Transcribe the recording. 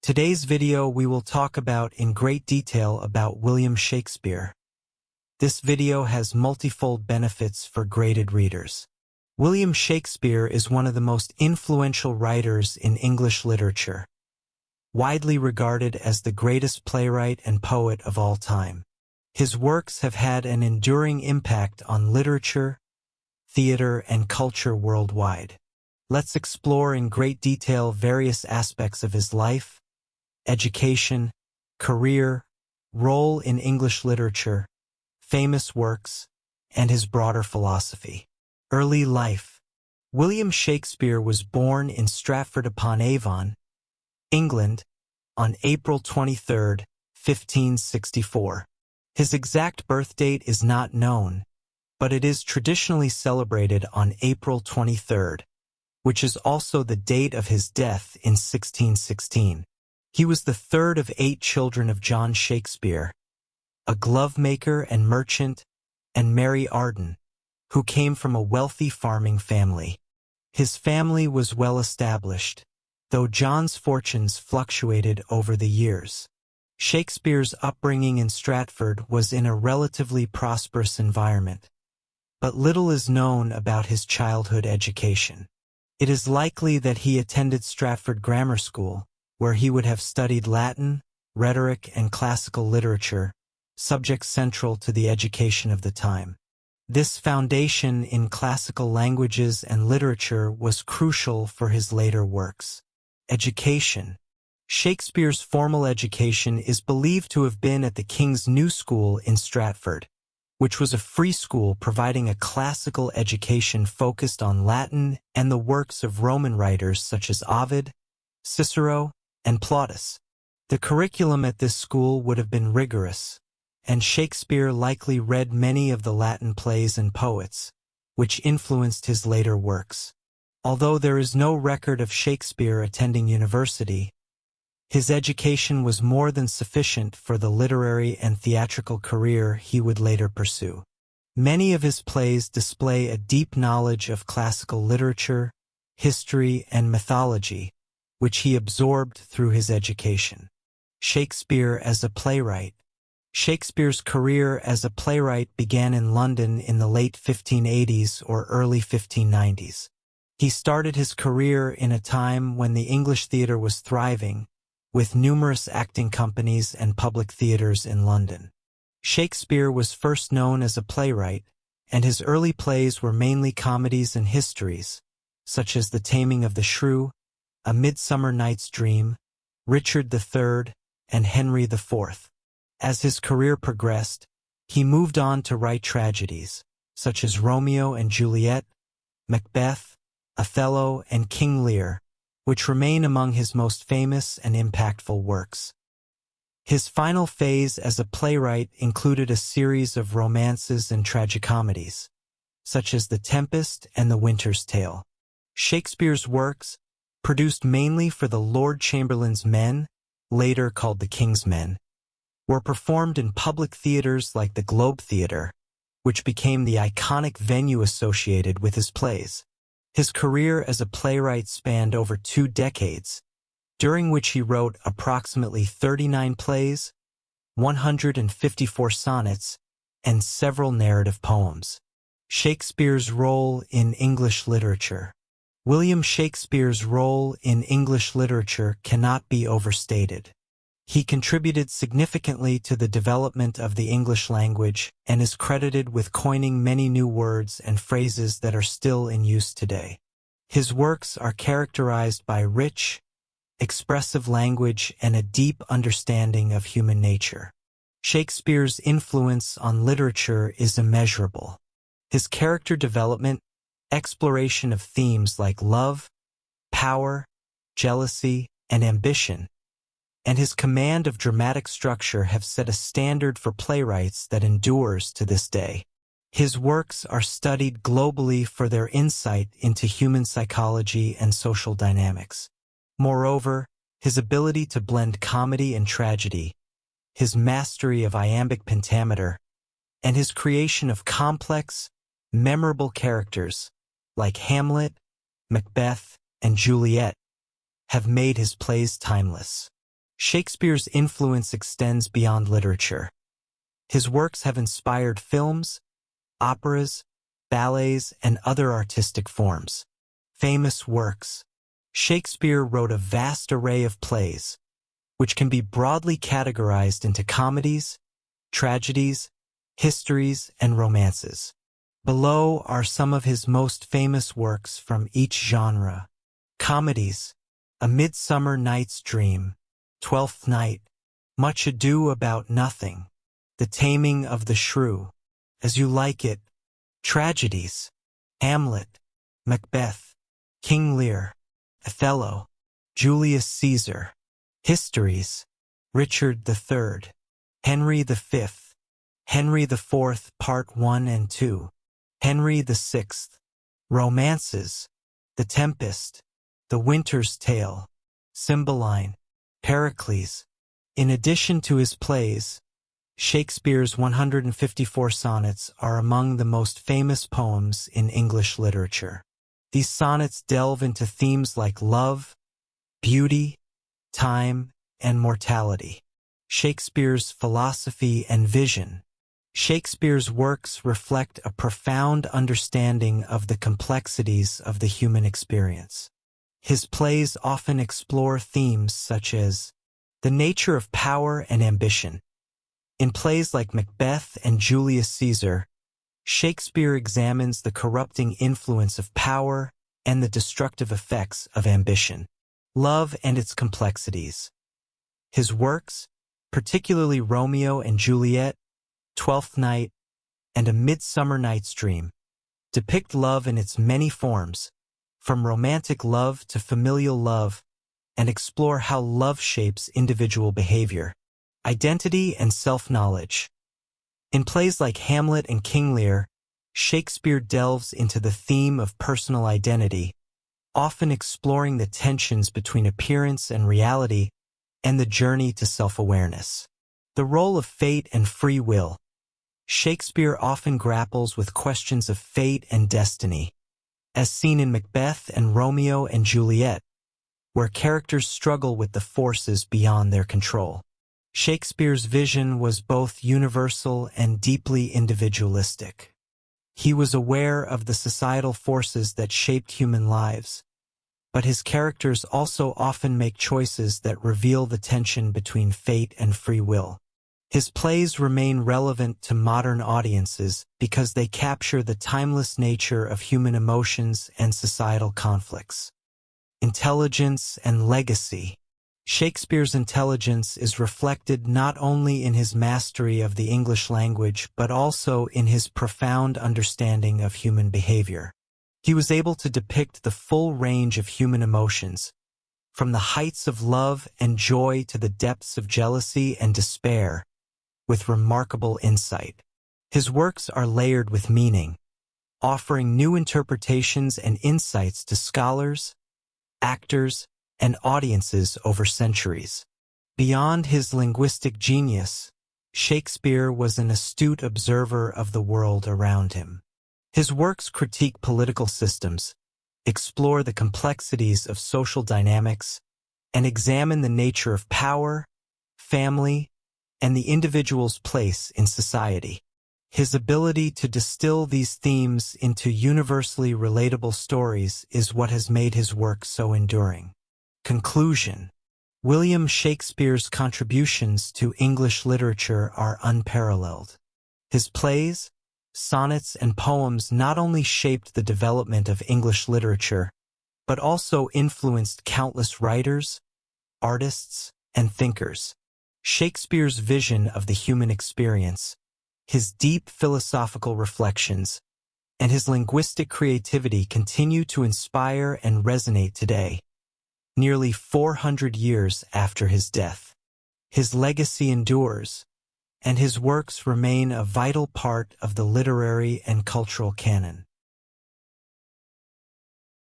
Today's video we will talk about in great detail about William Shakespeare. This video has multifold benefits for graded readers. William Shakespeare is one of the most influential writers in English literature, widely regarded as the greatest playwright and poet of all time. His works have had an enduring impact on literature, theater, and culture worldwide. Let's explore in great detail various aspects of his life, education, career, role in English literature, famous works, and his broader philosophy. Early life. William Shakespeare was born in Stratford-upon-Avon, England, on April 23, 1564. His exact birth date is not known, but it is traditionally celebrated on April 23, which is also the date of his death in 1616. He was the third of 8 children of John Shakespeare, a glovemaker and merchant, and Mary Arden, who came from a wealthy farming family. His family was well established, though John's fortunes fluctuated over the years. Shakespeare's upbringing in Stratford was in a relatively prosperous environment, but little is known about his childhood education. It is likely that he attended Stratford Grammar School, where he would have studied Latin, rhetoric, and classical literature, subjects central to the education of the time. This foundation in classical languages and literature was crucial for his later works. Education. Shakespeare's formal education is believed to have been at the King's New School in Stratford, which was a free school providing a classical education focused on Latin and the works of Roman writers such as Ovid, Cicero, and Plautus. The curriculum at this school would have been rigorous, and Shakespeare likely read many of the Latin plays and poets, which influenced his later works. Although there is no record of Shakespeare attending university, his education was more than sufficient for the literary and theatrical career he would later pursue. Many of his plays display a deep knowledge of classical literature, history, and mythology, which he absorbed through his education. Shakespeare as a playwright. Shakespeare's career as a playwright began in London in the late 1580s or early 1590s. He started his career in a time when the English theater was thriving, with numerous acting companies and public theaters in London. Shakespeare was first known as a playwright, and his early plays were mainly comedies and histories, such as The Taming of the Shrew, A Midsummer Night's Dream, Richard III, and Henry IV. As his career progressed, he moved on to write tragedies, such as Romeo and Juliet, Macbeth, Othello, and King Lear, which remain among his most famous and impactful works. His final phase as a playwright included a series of romances and tragicomedies, such as The Tempest and The Winter's Tale. Shakespeare's works, produced mainly for the Lord Chamberlain's Men, later called the King's Men, were performed in public theaters like the Globe Theatre, which became the iconic venue associated with his plays. His career as a playwright spanned over 2 decades, during which he wrote approximately 39 plays, 154 sonnets, and several narrative poems. Shakespeare's role in English literature. William Shakespeare's role in English literature cannot be overstated. He contributed significantly to the development of the English language and is credited with coining many new words and phrases that are still in use today. His works are characterized by rich, expressive language and a deep understanding of human nature. Shakespeare's influence on literature is immeasurable. His character development, exploration of themes like love, power, jealousy, and ambition, and his command of dramatic structure have set a standard for playwrights that endures to this day. His works are studied globally for their insight into human psychology and social dynamics. Moreover, his ability to blend comedy and tragedy, his mastery of iambic pentameter, and his creation of complex, memorable characters like Hamlet, Macbeth, and Juliet have made his plays timeless. Shakespeare's influence extends beyond literature. His works have inspired films, operas, ballets, and other artistic forms. Famous works. Shakespeare wrote a vast array of plays, which can be broadly categorized into comedies, tragedies, histories, and romances. Below are some of his most famous works from each genre. Comedies: A Midsummer Night's Dream, Twelfth Night, Much Ado About Nothing, The Taming of the Shrew, As You Like It. Tragedies: Hamlet, Macbeth, King Lear, Othello, Julius Caesar. Histories: Richard III, Henry V, Henry IV Part 1 and 2, Henry VI. Romances: The Tempest, The Winter's Tale, Cymbeline, Pericles. In addition to his plays, Shakespeare's 154 sonnets are among the most famous poems in English literature. These sonnets delve into themes like love, beauty, time, and mortality. Shakespeare's philosophy and vision. Shakespeare's works reflect a profound understanding of the complexities of the human experience. His plays often explore themes such as the nature of power and ambition. In plays like Macbeth and Julius Caesar, Shakespeare examines the corrupting influence of power and the destructive effects of ambition. Love and its complexities. His works, particularly Romeo and Juliet, Twelfth Night, and A Midsummer Night's Dream, depict love in its many forms, from romantic love to familial love, and explore how love shapes individual behavior, identity, and self-knowledge. In plays like Hamlet and King Lear, Shakespeare delves into the theme of personal identity, often exploring the tensions between appearance and reality and the journey to self-awareness. The role of fate and free will. Shakespeare often grapples with questions of fate and destiny, as seen in Macbeth and Romeo and Juliet, where characters struggle with the forces beyond their control. Shakespeare's vision was both universal and deeply individualistic. He was aware of the societal forces that shaped human lives, but his characters also often make choices that reveal the tension between fate and free will. His plays remain relevant to modern audiences because they capture the timeless nature of human emotions and societal conflicts. Intelligence and legacy. Shakespeare's intelligence is reflected not only in his mastery of the English language but also in his profound understanding of human behavior. He was able to depict the full range of human emotions, from the heights of love and joy to the depths of jealousy and despair, with remarkable insight. His works are layered with meaning, offering new interpretations and insights to scholars, actors, and audiences over centuries. Beyond his linguistic genius, Shakespeare was an astute observer of the world around him. His works critique political systems, explore the complexities of social dynamics, and examine the nature of power, family, and the individual's place in society. His ability to distill these themes into universally relatable stories is what has made his work so enduring. Conclusion. William Shakespeare's contributions to English literature are unparalleled. His plays, sonnets, and poems not only shaped the development of English literature, but also influenced countless writers, artists, and thinkers. Shakespeare's vision of the human experience, his deep philosophical reflections, and his linguistic creativity continue to inspire and resonate today, nearly 400 years after his death. His legacy endures, and his works remain a vital part of the literary and cultural canon.